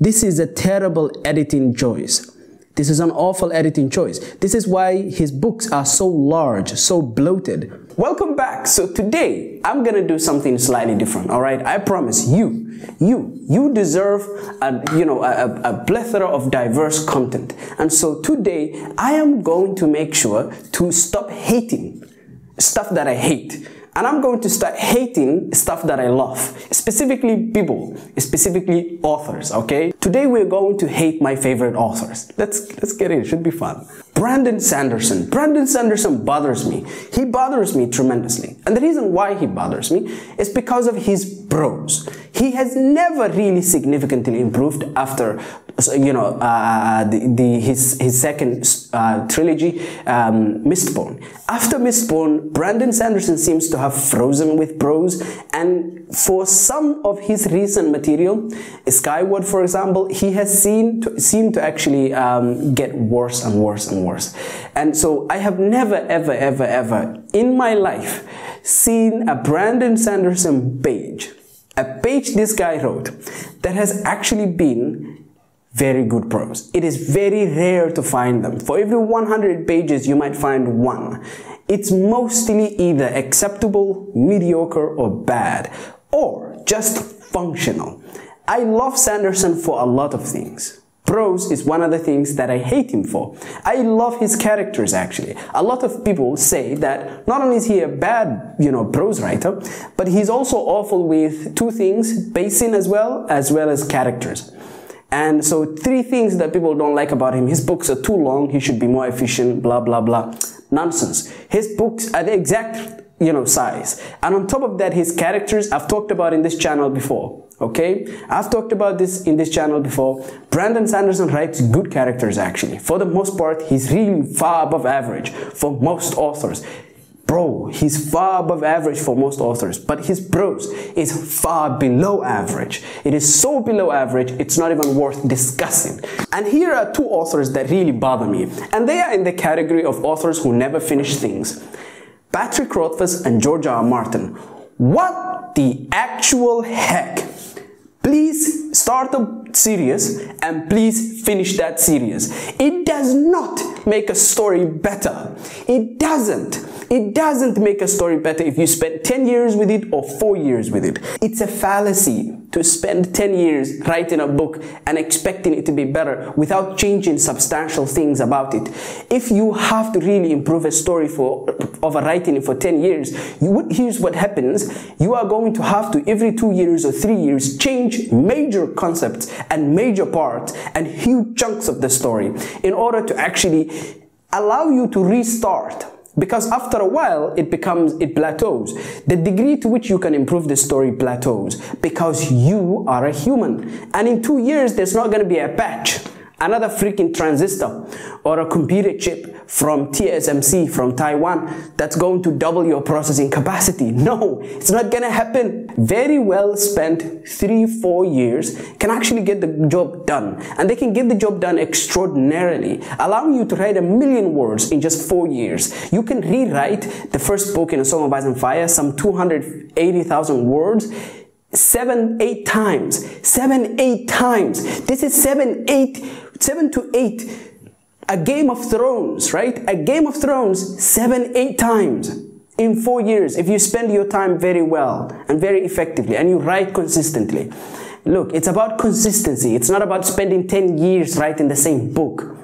This is a terrible editing choice. This is an awful editing choice. This is why his books are so large, so bloated. Welcome back. So today, I'm gonna do something slightly different, all right? I promise you deserve a plethora of diverse content. And so today, I am going to make sure to stop hating stuff that I hate. And I'm going to start hating stuff that I love, specifically people, specifically authors, okay? Today we're going to hate my favorite authors. Let's get in, it should be fun. Brandon Sanderson. Brandon Sanderson bothers me. He bothers me tremendously. And the reason why he bothers me is because of his prose. He has never really significantly improved after his second trilogy, Mistborn. After Mistborn, Brandon Sanderson seems to have frozen with prose, and for some of his recent material, Skyward for example, he has seemed to actually get worse and worse and worse. And so I have never ever in my life seen a Brandon Sanderson page, a page this guy wrote, that has actually been very good prose. It is very rare to find them. For every 100 pages, you might find one. It's mostly either acceptable, mediocre, or bad, or just functional. I love Sanderson for a lot of things. Prose is one of the things that I hate him for. I love his characters, actually. A lot of people say that not only is he a bad, prose writer, but he's also awful with two things, pacing as well as characters. And so 3 things that people don't like about him: his books are too long, he should be more efficient, blah, blah, blah. Nonsense. His books are the exact, size. And on top of that, his characters, I've talked about in this channel before, okay? I've talked about this in this channel before. Brandon Sanderson writes good characters, actually. For the most part, he's really far above average for most authors. Bro, he's far above average for most authors, but his prose is far below average. It is so below average, it's not even worth discussing. And here are 2 authors that really bother me, and they are in the category of authors who never finish things. Patrick Rothfuss and George R. R. Martin. What the actual heck? Please start a series and please finish that series. It does not make a story better. It doesn't. It doesn't make a story better if you spend 10 years with it or 4 years with it. It's a fallacy to spend 10 years writing a book and expecting it to be better without changing substantial things about it. If you have to really improve a story of writing it for 10 years, here's what happens. You are going to have to, every 2 years or 3 years, change major concepts and major parts and huge chunks of the story in order to actually allow you to restart. Because after a while, it plateaus. The degree to which you can improve the story plateaus because you are a human. And in 2 years, there's not going to be a patch, another freaking transistor, or a computer chip from TSMC from Taiwan that's going to double your processing capacity. No, it's not going to happen. Very well spent 3-4 years can actually get the job done. And they can get the job done extraordinarily, allowing you to write 1,000,000 words in just 4 years. You can rewrite the first book in A Song of Ice and Fire, some 280,000 words, 7-8 times. 7-8 times. This is 7 to 8. A Game of Thrones, right? A Game of Thrones 7-8 times in 4 years if you spend your time very well and very effectively and you write consistently. Look, it's about consistency. It's not about spending 10 years writing the same book.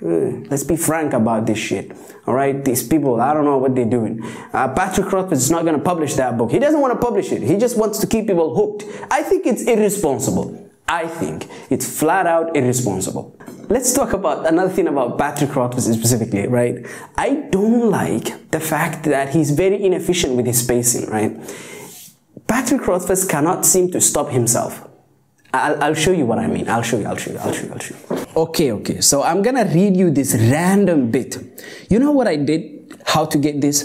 Let's be frank about this shit. All right, these people, I don't know what they're doing. Patrick Rothfuss is not going to publish that book. He doesn't want to publish it. He just wants to keep people hooked. I think it's irresponsible. I think it's flat out irresponsible. Let's talk about another thing about Patrick Rothfuss specifically, right? I don't like the fact that he's very inefficient with his spacing, right? Patrick Rothfuss cannot seem to stop himself. I'll show you what I mean. I'll show you. Okay. So I'm gonna read you this random bit. You know what I did? How to get this?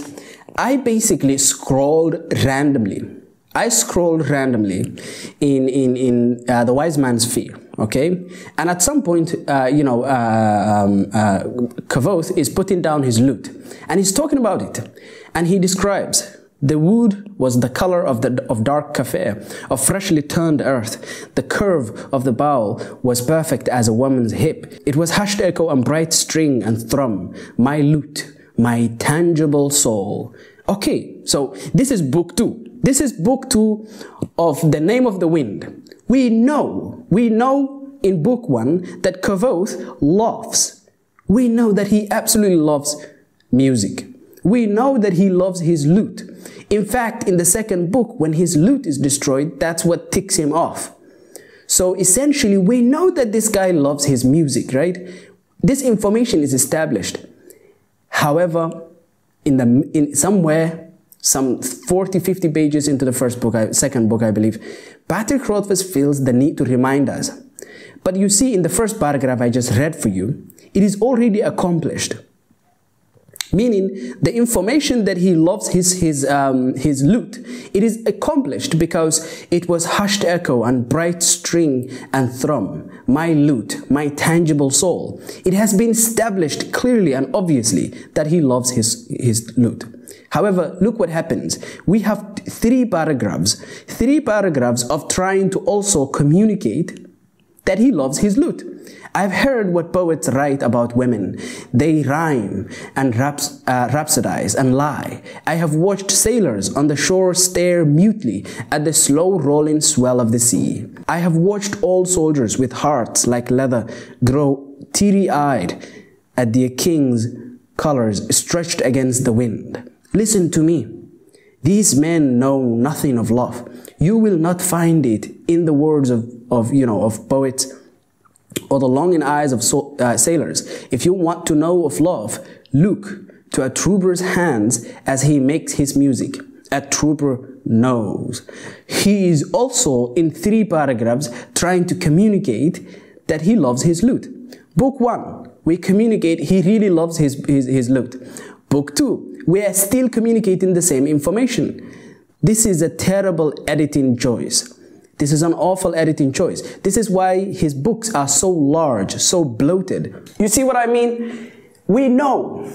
I basically scrolled randomly. I scrolled randomly in The Wise Man's Fear, okay? And at some point, Kavoth is putting down his loot, and he's talking about it, and he describes The wood was the color of dark cafe, of freshly turned earth. The curve of the bow was perfect as a woman's hip. It was hushed echo and bright string and thrum, my lute, my tangible soul. Okay, so this is book 2. This is book 2 of The Name of the Wind. We know in book 1 that Kvothe loves. We know that he absolutely loves music. We know that he loves his lute. In fact, in the second book, when his lute is destroyed, that's what ticks him off. So essentially, we know that this guy loves his music, right? This information is established. However, somewhere, some 40-50 pages into the second book, I believe, Patrick Rothfuss feels the need to remind us. But you see, in the first paragraph I just read for you, it is already accomplished. Meaning, the information that he loves his lute, it is accomplished because it was hushed echo and bright string and thrum, my lute, my tangible soul. It has been established clearly and obviously that he loves his lute. However, look what happens. We have 3 paragraphs of trying to also communicate that he loves his lute. I've heard what poets write about women. They rhyme and rhapsodize and lie. I have watched sailors on the shore stare mutely at the slow rolling swell of the sea. I have watched old soldiers with hearts like leather grow teary-eyed at their king's colors stretched against the wind. Listen to me. These men know nothing of love. You will not find it in the words of poets or the longing eyes of sailors. If you want to know of love, look to a trooper's hands as he makes his music. A trooper knows. He is also in 3 paragraphs trying to communicate that he loves his lute. Book 1, we communicate he really loves his lute. Book 2, we are still communicating the same information. This is a terrible editing choice. This is an awful editing choice. This is why his books are so large, so bloated. You see what I mean? We know.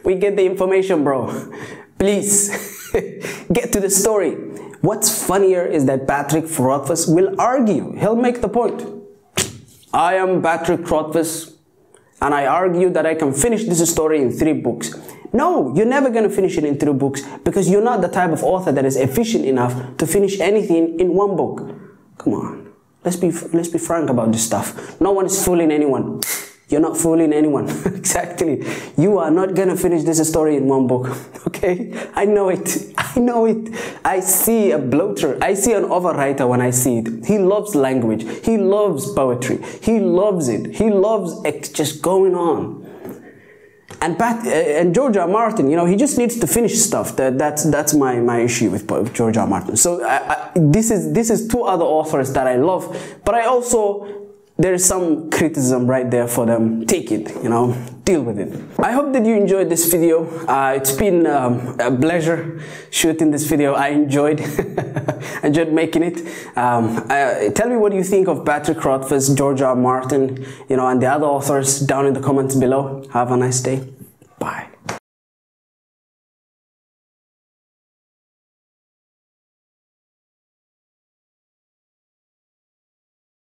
We get the information, bro. Please, get to the story. What's funnier is that Patrick Rothfuss will argue. He'll make the point. I am Patrick Rothfuss, and I argue that I can finish this story in 3 books. No, you're never going to finish it in 3 books because you're not the type of author that is efficient enough to finish anything in 1 book. Come on, let's be frank about this stuff. No one is fooling anyone. You're not fooling anyone. Exactly. You are not going to finish this story in 1 book. Okay? I know it. I see a bloater. I see an overwriter when I see it. He loves language. He loves poetry. He loves it. He loves it just going on. And George R. Martin, he just needs to finish stuff. That's my issue with George R. Martin. So this is 2 other authors that I love, but I also, there's some criticism right there for them. Take it, deal with it. I hope that you enjoyed this video. It's been a pleasure shooting this video. I enjoyed making it. Tell me what you think of Patrick Rothfuss, George R. Martin, and the other authors down in the comments below. Have a nice day. Bye.